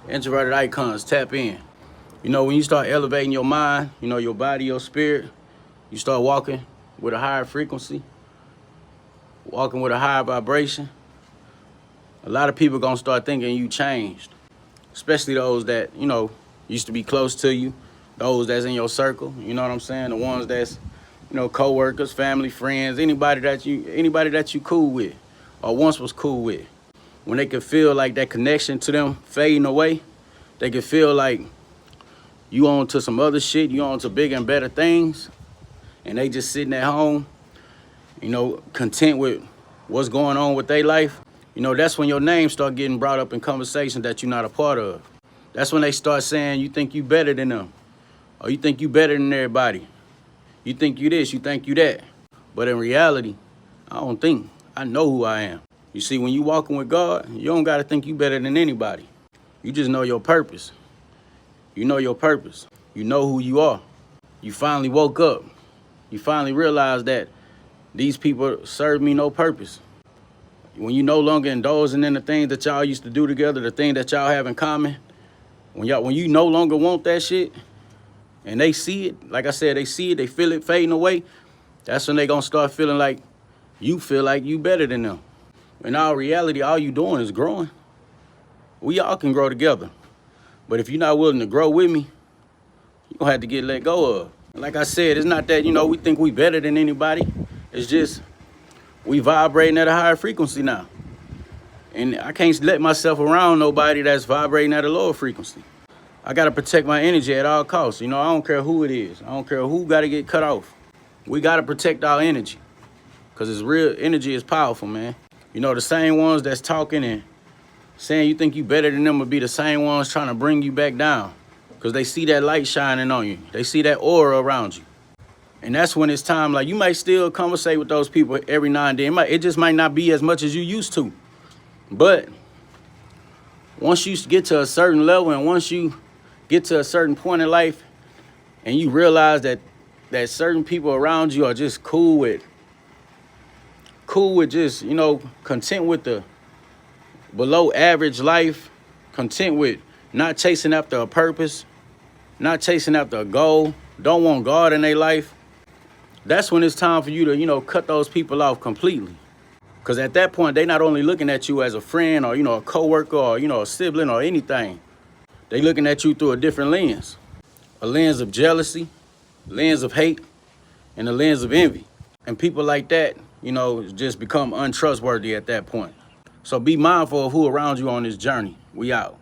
Introverted icons, tap in. You know, when you start elevating your mind, you know, your body, your spirit, you start walking with a higher frequency, walking with a higher vibration, a lot of people gonna start thinking you changed, especially those that, you know, used to be close to you, those that's in your circle, you know what I'm saying? The ones that's, you know, co-workers, family, friends, anybody that you cool with or once was cool with. When they can feel like that connection to them fading away, they can feel like you on to some other shit, you on to bigger and better things, and they just sitting at home, you know, content with what's going on with their life. You know, that's when your name start getting brought up in conversations that you're not a part of. That's when they start saying you think you better than them, or you think you better than everybody. You think you this, you think you that. But in reality, I don't think. I know who I am. You see, when you walking with God, you don't gotta think you better than anybody. You just know your purpose. You know your purpose. You know who you are. You finally woke up. You finally realized that these people serve me no purpose. When you no longer indulging in the things that y'all used to do together, the thing that y'all have in common, when you no longer want that shit, and they see it, like I said, they see it, they feel it fading away, that's when they gonna start feeling like you feel like you better than them. In all reality, all you doing is growing. We all can grow together. But if you're not willing to grow with me, you're gonna have to get let go of. Like I said, it's not that, you know, we think we better than anybody. It's just we vibrating at a higher frequency now. And I can't let myself around nobody that's vibrating at a lower frequency. I gotta protect my energy at all costs. You know, I don't care who it is. I don't care who gotta get cut off. We gotta protect our energy. Cause it's real, energy is powerful, man. You know, the same ones that's talking and saying you think you better than them will be the same ones trying to bring you back down. Cause they see that light shining on you. They see that aura around you. And that's when it's time, like you might still conversate with those people every now and then. It just might not be as much as you used to. But once you get to a certain level and once you get to a certain point in life and you realize that certain people around you are just cool with just, you know, content with the below average life, content with not chasing after a purpose, not chasing after a goal, don't want God in their life, that's when it's time for you to, you know, cut those people off completely. Because at that point, they not only looking at you as a friend or, you know, a coworker or, you know, a sibling or anything. They looking at you through a different lens. A lens of jealousy, lens of hate, and a lens of envy. And people like that, you know, just become untrustworthy at that point. So be mindful of who around you on this journey. We out.